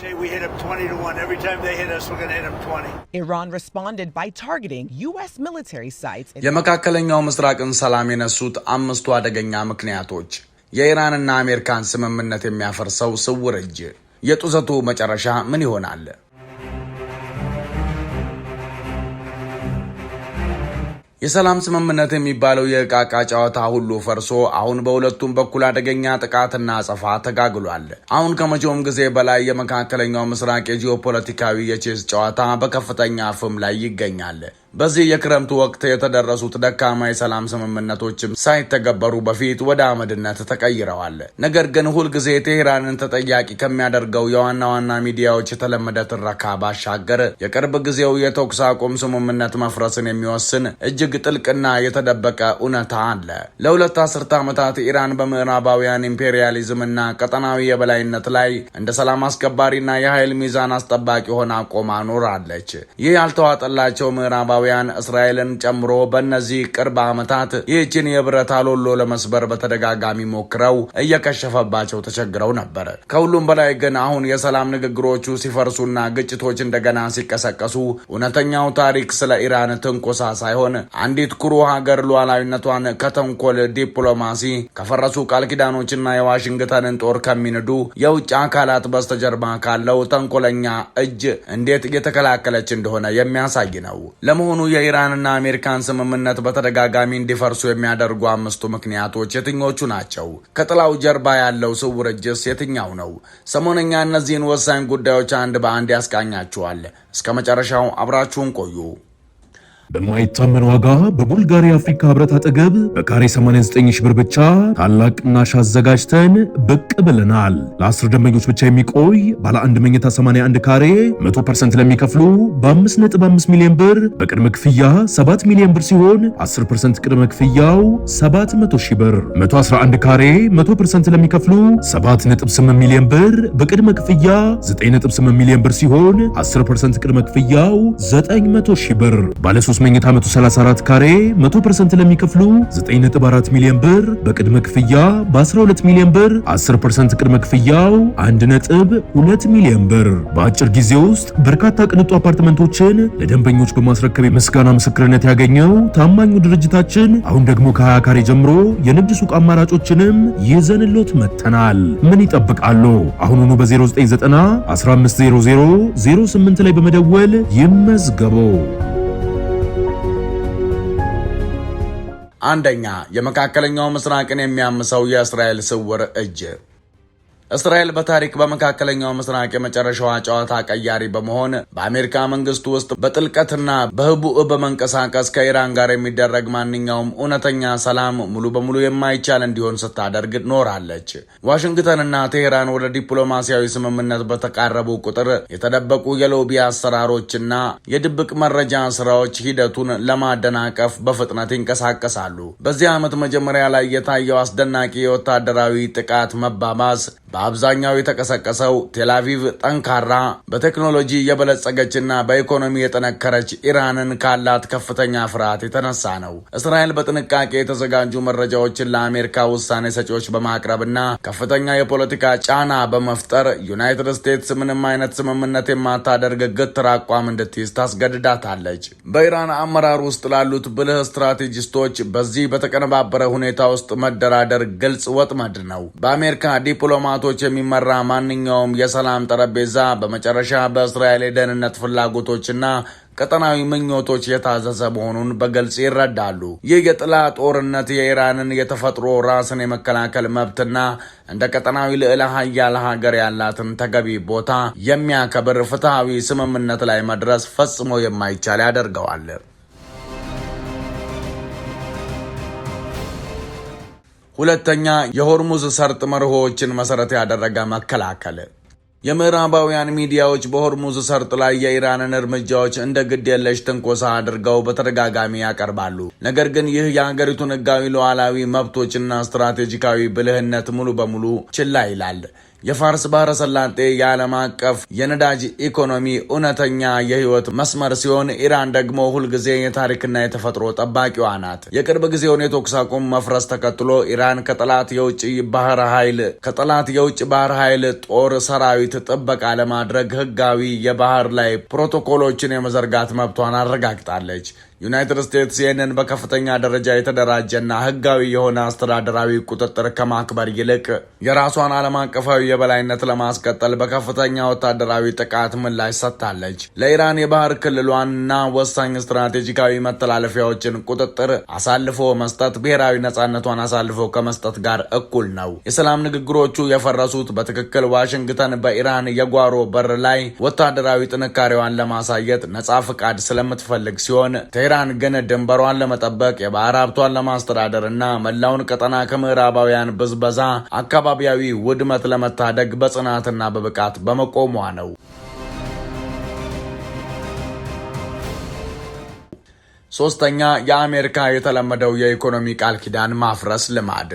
say we hit them 20 to 1. Every time they hit us, we're going to hit them 20. Iran responded by targeting U.S. military sites. የመካከለኛው ምስራቅን ሰላም የነሱት አምስቱ አደገኛ ምክንያቶች የኢራንና አሜሪካን ስምምነት የሚያፈርሰው ስውር እጅ። የጡዘቱ መጨረሻ ምን ይሆናል? የሰላም ስምምነት የሚባለው የቃቃ ጨዋታ ሁሉ ፈርሶ አሁን በሁለቱም በኩል አደገኛ ጥቃትና አጸፋ ተጋግሏል። አሁን ከመቼውም ጊዜ በላይ የመካከለኛው ምስራቅ የጂኦፖለቲካዊ የቼዝ ጨዋታ በከፍተኛ ፍም ላይ ይገኛል። በዚህ የክረምቱ ወቅት የተደረሱት ደካማ የሰላም ስምምነቶችም ሳይተገበሩ በፊት ወደ አመድነት ተቀይረዋል። ነገር ግን ሁልጊዜ ቴህራንን ተጠያቂ ከሚያደርገው የዋና ዋና ሚዲያዎች የተለመደ ትረካ ባሻገር የቅርብ ጊዜው የተኩስ አቁም ስምምነት መፍረስን የሚወስን እጅግ ጥልቅና የተደበቀ እውነታ አለ። ለሁለት አስርተ ዓመታት ኢራን በምዕራባውያን ኢምፔሪያሊዝምና ቀጠናዊ የበላይነት ላይ እንደ ሰላም አስከባሪና የኃይል ሚዛን አስጠባቂ ሆና ቆማ ኖራለች። ይህ ያልተዋጠላቸው ምዕራባውያን እስራኤልን ጨምሮ በእነዚህ ቅርብ ዓመታት ይህችን የብረት አሎሎ ለመስበር በተደጋጋሚ ሞክረው እየከሸፈባቸው ተቸግረው ነበር። ከሁሉም በላይ ግን አሁን የሰላም ንግግሮቹ ሲፈርሱና ግጭቶች እንደገና ሲቀሰቀሱ እውነተኛው ታሪክ ስለ ኢራን ትንኮሳ ሳይሆን አንዲት ኩሩ ሀገር ሉዓላዊነቷን ከተንኮል ዲፕሎማሲ፣ ከፈረሱ ቃል ኪዳኖችና የዋሽንግተንን ጦር ከሚንዱ የውጭ አካላት በስተጀርባ ካለው ተንኮለኛ እጅ እንዴት እየተከላከለች እንደሆነ የሚያሳይ ነው። ለመሆኑ የኢራንና አሜሪካን ስምምነት በተደጋጋሚ እንዲፈርሱ የሚያደርጉ አምስቱ ምክንያቶች የትኞቹ ናቸው? ከጥላው ጀርባ ያለው ስውር እጅስ የትኛው ነው? ሰሞነኛ እነዚህን ወሳኝ ጉዳዮች አንድ በአንድ ያስቃኛችኋል። እስከ መጨረሻው አብራችሁን ቆዩ። በማይታመን ዋጋ በቡልጋሪያ አፍሪካ ህብረት አጠገብ በካሬ 89 ሺህ ብር ብቻ ታላቅ ቅናሽ አዘጋጅተን ብቅ ብለናል። ለ10 ደንበኞች ብቻ የሚቆይ ባለ 1 መኝታ 81 ካሬ 100% ለሚከፍሉ በ5.5 ሚሊዮን ብር በቅድመ ክፍያ 7 ሚሊዮን ብር ሲሆን 10% ቅድመ ክፍያው 700 ሺህ ብር። 111 ካሬ 100% ለሚከፍሉ 7.8 ሚሊዮን ብር በቅድመ ክፍያ 9.8 ሚሊዮን ብር ሲሆን 10% ቅድመ ክፍያው 900 ሺህ ብር። ባለ 3 መኝታ 134 ካሬ 100% ለሚከፍሉ 9.4 ሚሊዮን ብር በቅድመ ክፍያ በ12 ሚሊዮን ብር 10% ቅድመ ክፍያው 1.2 ሚሊዮን ብር። በአጭር ጊዜ ውስጥ በርካታ ቅንጡ አፓርትመንቶችን ለደንበኞች በማስረከብ የምስጋና ምስክርነት ያገኘው ታማኙ ድርጅታችን አሁን ደግሞ ከ20 ካሬ ጀምሮ የንግድ ሱቅ አማራጮችንም ይዘንሎት መጥተናል። ምን ይጠብቃሉ? አሁኑኑ በ0990 1500 08 ላይ በመደወል ይመዝገቡ። አንደኛ፣ የመካከለኛው ምስራቅን የሚያምሰው የእስራኤል ስውር እጅ። እስራኤል በታሪክ በመካከለኛው ምስራቅ የመጨረሻዋ ጨዋታ ቀያሪ በመሆን በአሜሪካ መንግስት ውስጥ በጥልቀትና በህቡዕ በመንቀሳቀስ ከኢራን ጋር የሚደረግ ማንኛውም እውነተኛ ሰላም ሙሉ በሙሉ የማይቻል እንዲሆን ስታደርግ ኖራለች። ዋሽንግተንና ቴሄራን ወደ ዲፕሎማሲያዊ ስምምነት በተቃረቡ ቁጥር የተደበቁ የሎቢ አሰራሮችና የድብቅ መረጃ ስራዎች ሂደቱን ለማደናቀፍ በፍጥነት ይንቀሳቀሳሉ። በዚህ ዓመት መጀመሪያ ላይ የታየው አስደናቂ የወታደራዊ ጥቃት መባባስ በአብዛኛው የተቀሰቀሰው ቴልአቪቭ ጠንካራ፣ በቴክኖሎጂ የበለጸገችና በኢኮኖሚ የጠነከረች ኢራንን ካላት ከፍተኛ ፍርሃት የተነሳ ነው። እስራኤል በጥንቃቄ የተዘጋጁ መረጃዎችን ለአሜሪካ ውሳኔ ሰጪዎች በማቅረብና ከፍተኛ የፖለቲካ ጫና በመፍጠር ዩናይትድ ስቴትስ ምንም አይነት ስምምነት የማታደርግ ግትር አቋም እንድትይዝ ታስገድዳታለች። በኢራን አመራር ውስጥ ላሉት ብልህ ስትራቴጂስቶች በዚህ በተቀነባበረ ሁኔታ ውስጥ መደራደር ግልጽ ወጥመድ ነው። በአሜሪካ ዲፕሎማቶች የሚመራ ማንኛውም የሰላም ጠረጴዛ በመጨረሻ በእስራኤል የደህንነት ፍላጎቶችና ቀጠናዊ ምኞቶች የታዘዘ መሆኑን በግልጽ ይረዳሉ። ይህ የጥላ ጦርነት የኢራንን የተፈጥሮ ራስን የመከላከል መብትና እንደ ቀጠናዊ ልዕለ ኃያል ሀገር ያላትን ተገቢ ቦታ የሚያከብር ፍትሐዊ ስምምነት ላይ መድረስ ፈጽሞ የማይቻል ያደርገዋል። ሁለተኛ፣ የሆርሙዝ ሰርጥ መርሆዎችን መሰረት ያደረገ መከላከል። የምዕራባውያን ሚዲያዎች በሆርሙዝ ሰርጥ ላይ የኢራንን እርምጃዎች እንደ ግድ የለሽ ትንኮሳ አድርገው በተደጋጋሚ ያቀርባሉ። ነገር ግን ይህ የሀገሪቱን ሕጋዊ ሉዓላዊ መብቶችና ስትራቴጂካዊ ብልህነት ሙሉ በሙሉ ችላ ይላል። የፋርስ ባህረ ሰላጤ የዓለም አቀፍ የነዳጅ ኢኮኖሚ እውነተኛ የህይወት መስመር ሲሆን ኢራን ደግሞ ሁልጊዜ የታሪክና የተፈጥሮ ጠባቂዋ ናት። የቅርብ ጊዜውን የተኩስ አቁም መፍረስ ተከትሎ ኢራን ከጠላት የውጭ ባህር ኃይል ጦር ሰራዊት ጥበቃ ለማድረግ ህጋዊ የባህር ላይ ፕሮቶኮሎችን የመዘርጋት መብቷን አረጋግጣለች። ዩናይትድ ስቴትስ ይህንን በከፍተኛ ደረጃ የተደራጀና ህጋዊ የሆነ አስተዳደራዊ ቁጥጥር ከማክበር ይልቅ የራሷን ዓለም አቀፋዊ የበላይነት ለማስቀጠል በከፍተኛ ወታደራዊ ጥቃት ምላሽ ሰጥታለች። ለኢራን የባህር ክልሏንና ወሳኝ ስትራቴጂካዊ መተላለፊያዎችን ቁጥጥር አሳልፎ መስጠት ብሔራዊ ነጻነቷን አሳልፎ ከመስጠት ጋር እኩል ነው። የሰላም ንግግሮቹ የፈረሱት በትክክል ዋሽንግተን በኢራን የጓሮ በር ላይ ወታደራዊ ጥንካሬዋን ለማሳየት ነጻ ፍቃድ ስለምትፈልግ ሲሆን ኢራን ግን ድንበሯን ለመጠበቅ የባህር ሀብቷን ለማስተዳደር እና መላውን ቀጠና ከምዕራባውያን ብዝበዛ አካባቢያዊ ውድመት ለመታደግ በጽናትና በብቃት በመቆሟ ነው። ሶስተኛ፣ የአሜሪካ የተለመደው የኢኮኖሚ ቃል ኪዳን ማፍረስ ልማድ።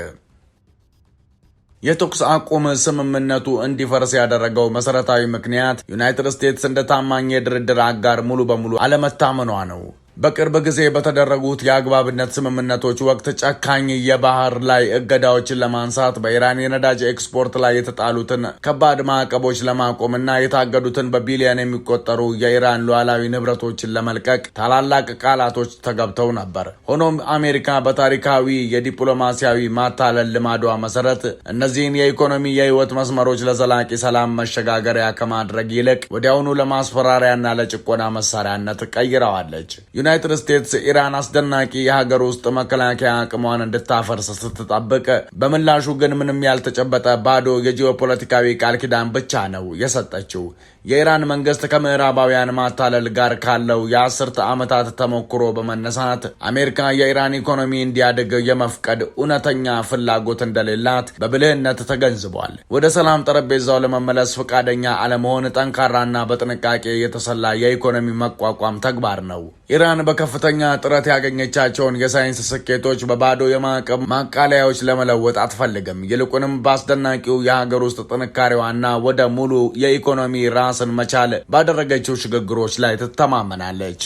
የተኩስ አቁም ስምምነቱ እንዲፈርስ ያደረገው መሰረታዊ ምክንያት ዩናይትድ ስቴትስ እንደ ታማኝ የድርድር አጋር ሙሉ በሙሉ አለመታመኗ ነው። በቅርብ ጊዜ በተደረጉት የአግባብነት ስምምነቶች ወቅት ጨካኝ የባህር ላይ እገዳዎችን ለማንሳት በኢራን የነዳጅ ኤክስፖርት ላይ የተጣሉትን ከባድ ማዕቀቦች ለማቆምና የታገዱትን በቢሊዮን የሚቆጠሩ የኢራን ሉዓላዊ ንብረቶችን ለመልቀቅ ታላላቅ ቃላቶች ተገብተው ነበር። ሆኖም አሜሪካ በታሪካዊ የዲፕሎማሲያዊ ማታለል ልማዷ መሰረት እነዚህን የኢኮኖሚ የህይወት መስመሮች ለዘላቂ ሰላም መሸጋገሪያ ከማድረግ ይልቅ ወዲያውኑ ለማስፈራሪያና ለጭቆና መሳሪያነት ቀይረዋለች። ዩናይትድ ስቴትስ ኢራን አስደናቂ የሀገር ውስጥ መከላከያ አቅሟን እንድታፈርስ ስትጠብቅ፣ በምላሹ ግን ምንም ያልተጨበጠ ባዶ የጂኦፖለቲካዊ ቃል ኪዳን ብቻ ነው የሰጠችው። የኢራን መንግስት ከምዕራባውያን ማታለል ጋር ካለው የአስርተ ዓመታት ተሞክሮ በመነሳት አሜሪካ የኢራን ኢኮኖሚ እንዲያድግ የመፍቀድ እውነተኛ ፍላጎት እንደሌላት በብልህነት ተገንዝቧል። ወደ ሰላም ጠረጴዛው ለመመለስ ፈቃደኛ አለመሆን ጠንካራና በጥንቃቄ የተሰላ የኢኮኖሚ መቋቋም ተግባር ነው። ኢራን በከፍተኛ ጥረት ያገኘቻቸውን የሳይንስ ስኬቶች በባዶ የማዕቀብ ማቃለያዎች ለመለወጥ አትፈልግም። ይልቁንም በአስደናቂው የሀገር ውስጥ ጥንካሬዋና ወደ ሙሉ የኢኮኖሚ ራስን መቻል ባደረገችው ሽግግሮች ላይ ትተማመናለች።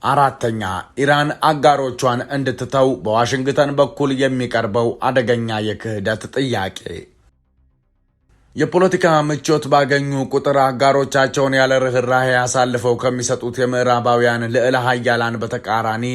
አራተኛ፣ ኢራን አጋሮቿን እንድትተው በዋሽንግተን በኩል የሚቀርበው አደገኛ የክህደት ጥያቄ። የፖለቲካ ምቾት ባገኙ ቁጥር አጋሮቻቸውን ያለ ርህራሄ አሳልፈው ከሚሰጡት የምዕራባውያን ልዕለ ሀያላን በተቃራኒ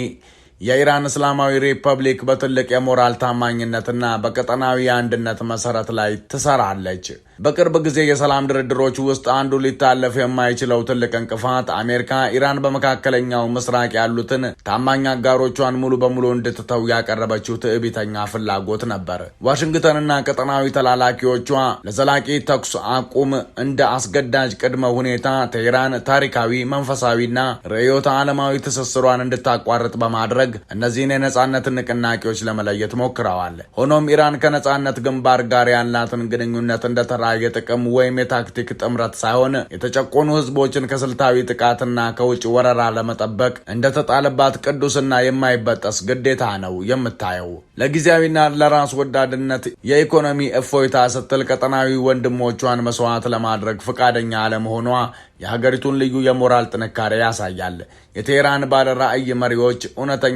የኢራን እስላማዊ ሪፐብሊክ በትልቅ የሞራል ታማኝነትና በቀጠናዊ አንድነት መሰረት ላይ ትሰራለች። በቅርብ ጊዜ የሰላም ድርድሮች ውስጥ አንዱ ሊታለፍ የማይችለው ትልቅ እንቅፋት አሜሪካ ኢራን በመካከለኛው ምስራቅ ያሉትን ታማኝ አጋሮቿን ሙሉ በሙሉ እንድትተው ያቀረበችው ትዕቢተኛ ፍላጎት ነበር። ዋሽንግተንና ቀጠናዊ ተላላኪዎቿ ለዘላቂ ተኩስ አቁም እንደ አስገዳጅ ቅድመ ሁኔታ ቴህራን ታሪካዊ፣ መንፈሳዊና ርዕዮተ ዓለማዊ ትስስሯን እንድታቋርጥ በማድረግ እነዚህን የነጻነት ንቅናቄዎች ለመለየት ሞክረዋል። ሆኖም ኢራን ከነጻነት ግንባር ጋር ያላትን ግንኙነት እንደተራ የጥቅም ወይም የታክቲክ ጥምረት ሳይሆን የተጨቆኑ ህዝቦችን ከስልታዊ ጥቃትና ከውጭ ወረራ ለመጠበቅ እንደተጣለባት ቅዱስና የማይበጠስ ግዴታ ነው የምታየው። ለጊዜያዊና ለራስ ወዳድነት የኢኮኖሚ እፎይታ ስትል ቀጠናዊ ወንድሞቿን መስዋዕት ለማድረግ ፈቃደኛ አለመሆኗ የሀገሪቱን ልዩ የሞራል ጥንካሬ ያሳያል። የቴህራን ባለ ራዕይ መሪዎች እውነተኛና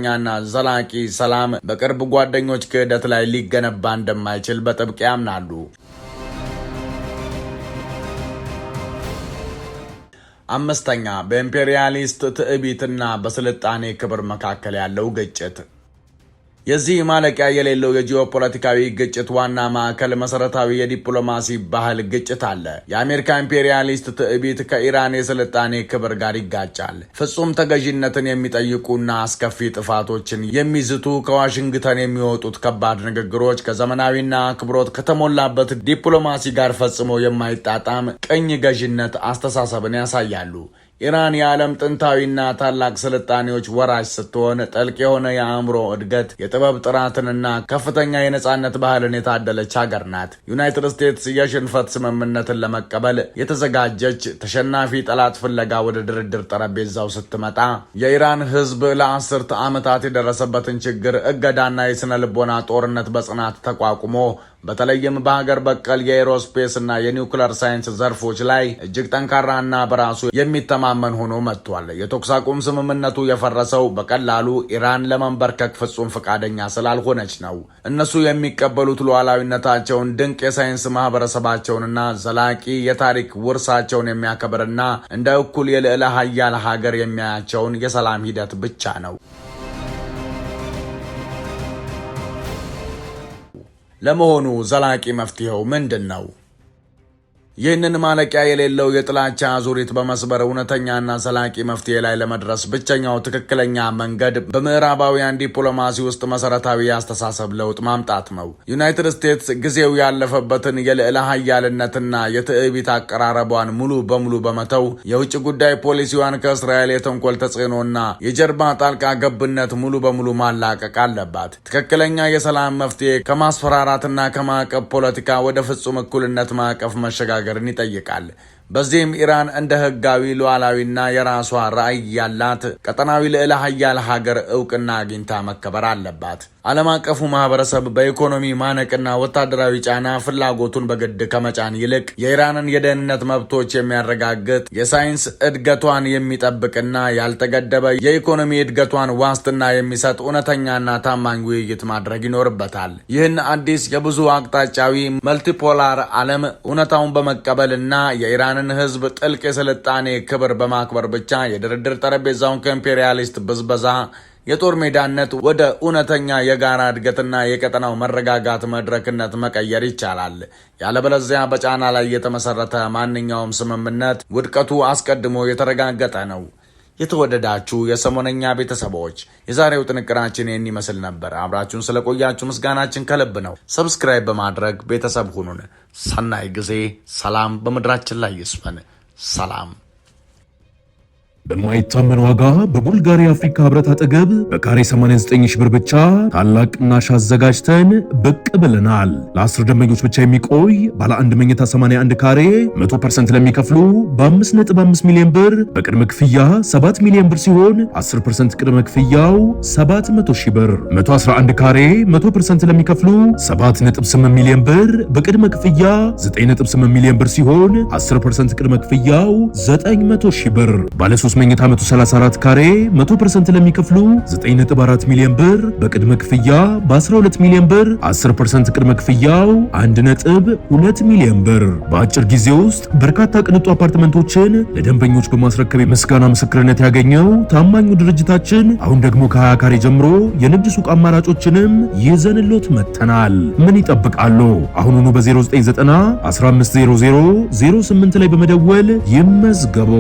ዘላቂ ሰላም በቅርብ ጓደኞች ክህደት ላይ ሊገነባ እንደማይችል በጥብቅ ያምናሉ። አምስተኛ፣ በኢምፔሪያሊስት ትዕቢትና በስልጣኔ ክብር መካከል ያለው ግጭት። የዚህ ማለቂያ የሌለው የጂኦፖለቲካዊ ግጭት ዋና ማዕከል መሰረታዊ የዲፕሎማሲ ባህል ግጭት አለ። የአሜሪካ ኢምፔሪያሊስት ትዕቢት ከኢራን የስልጣኔ ክብር ጋር ይጋጫል። ፍጹም ተገዥነትን የሚጠይቁና አስከፊ ጥፋቶችን የሚዝቱ ከዋሽንግተን የሚወጡት ከባድ ንግግሮች ከዘመናዊና አክብሮት ከተሞላበት ዲፕሎማሲ ጋር ፈጽሞ የማይጣጣም ቅኝ ገዥነት አስተሳሰብን ያሳያሉ። ኢራን የዓለም ጥንታዊና ታላቅ ስልጣኔዎች ወራሽ ስትሆን ጥልቅ የሆነ የአእምሮ እድገት፣ የጥበብ ጥራትንና ከፍተኛ የነጻነት ባህልን የታደለች ሀገር ናት። ዩናይትድ ስቴትስ የሽንፈት ስምምነትን ለመቀበል የተዘጋጀች ተሸናፊ ጠላት ፍለጋ ወደ ድርድር ጠረጴዛው ስትመጣ የኢራን ሕዝብ ለአስርተ ዓመታት የደረሰበትን ችግር፣ እገዳና የስነ ልቦና ጦርነት በጽናት ተቋቁሞ በተለይም በሀገር በቀል የኤሮስፔስ እና የኒውክሌር ሳይንስ ዘርፎች ላይ እጅግ ጠንካራና በራሱ የሚተማመን ሆኖ መጥቷል። የተኩስ አቁም ስምምነቱ የፈረሰው በቀላሉ ኢራን ለመንበርከክ ፍጹም ፈቃደኛ ስላልሆነች ነው። እነሱ የሚቀበሉት ሉዓላዊነታቸውን፣ ድንቅ የሳይንስ ማህበረሰባቸውንና ዘላቂ የታሪክ ውርሳቸውን የሚያከብርና እንደ እኩል የልዕለ ሀያል ሀገር የሚያያቸውን የሰላም ሂደት ብቻ ነው። ለመሆኑ ዘላቂ መፍትሄው ምንድን ነው? ይህንን ማለቂያ የሌለው የጥላቻ አዙሪት በመስበር እውነተኛና ዘላቂ መፍትሄ ላይ ለመድረስ ብቸኛው ትክክለኛ መንገድ በምዕራባውያን ዲፕሎማሲ ውስጥ መሰረታዊ የአስተሳሰብ ለውጥ ማምጣት ነው። ዩናይትድ ስቴትስ ጊዜው ያለፈበትን የልዕለ ሀያልነትና የትዕቢት አቀራረቧን ሙሉ በሙሉ በመተው የውጭ ጉዳይ ፖሊሲዋን ከእስራኤል የተንኮል ተጽዕኖና የጀርባ ጣልቃ ገብነት ሙሉ በሙሉ ማላቀቅ አለባት። ትክክለኛ የሰላም መፍትሄ ከማስፈራራትና ከማዕቀብ ፖለቲካ ወደ ፍጹም እኩልነት ማዕቀፍ መሸጋገር ይጠይቃል። በዚህም ኢራን እንደ ህጋዊ ሉዓላዊና የራሷ ራዕይ ያላት ቀጠናዊ ልዕለ ሀያል ሀገር እውቅና አግኝታ መከበር አለባት። ዓለም አቀፉ ማህበረሰብ በኢኮኖሚ ማነቅና ወታደራዊ ጫና ፍላጎቱን በግድ ከመጫን ይልቅ የኢራንን የደህንነት መብቶች የሚያረጋግጥ የሳይንስ እድገቷን የሚጠብቅና ያልተገደበ የኢኮኖሚ እድገቷን ዋስትና የሚሰጥ እውነተኛና ታማኝ ውይይት ማድረግ ይኖርበታል። ይህን አዲስ የብዙ አቅጣጫዊ መልቲፖላር ዓለም እውነታውን በመቀበልና የኢራንን ህዝብ ጥልቅ የስልጣኔ ክብር በማክበር ብቻ የድርድር ጠረጴዛውን ከኢምፔሪያሊስት ብዝበዛ የጦር ሜዳነት ወደ እውነተኛ የጋራ እድገትና የቀጠናው መረጋጋት መድረክነት መቀየር ይቻላል። ያለበለዚያ በጫና ላይ የተመሰረተ ማንኛውም ስምምነት ውድቀቱ አስቀድሞ የተረጋገጠ ነው። የተወደዳችሁ የሰሞነኛ ቤተሰቦች የዛሬው ጥንቅራችን ይህን ይመስል ነበር። አብራችሁን ስለቆያችሁ ምስጋናችን ከልብ ነው። ሰብስክራይብ በማድረግ ቤተሰብ ሁኑን። ሰናይ ጊዜ። ሰላም በምድራችን ላይ ይስፈን። ሰላም። በማይታመን ዋጋ በቡልጋሪያ አፍሪካ ህብረት አጠገብ በካሬ 89 ሺህ ብር ብቻ ታላቅ ቅናሽ አዘጋጅተን ብቅ ብለናል። ለ10 ደንበኞች ብቻ የሚቆይ ባለ 1 መኝታ 81 ካሬ 100% ለሚከፍሉ በ5.5 ሚሊዮን ብር በቅድመ ክፍያ 7 ሚሊዮን ብር ሲሆን 10% ቅድመ ክፍያው 700 ሺህ ብር። 111 ካሬ 100% ለሚከፍሉ 7.8 ሚሊዮን ብር በቅድመ ክፍያ 9.8 ሚሊዮን ብር ሲሆን 10% ቅድመ ክፍያው 900 ሺህ ብር። ባለ 3 መኝታ 134 ካሬ 100% ለሚከፍሉ 9.4 ሚሊዮን ብር በቅድመ ክፍያ በ12 ሚሊዮን ብር 10% ቅድመ ክፍያው 1.2 ሚሊዮን ብር። በአጭር ጊዜ ውስጥ በርካታ ቅንጡ አፓርትመንቶችን ለደንበኞች በማስረከብ የምስጋና ምስክርነት ያገኘው ታማኙ ድርጅታችን አሁን ደግሞ ከ20 ካሬ ጀምሮ የንግድ ሱቅ አማራጮችንም ይዘንሎት መጥተናል። ምን ይጠብቃሉ? አሁኑኑ በ0990 1500 08 ላይ በመደወል ይመዝገቡ።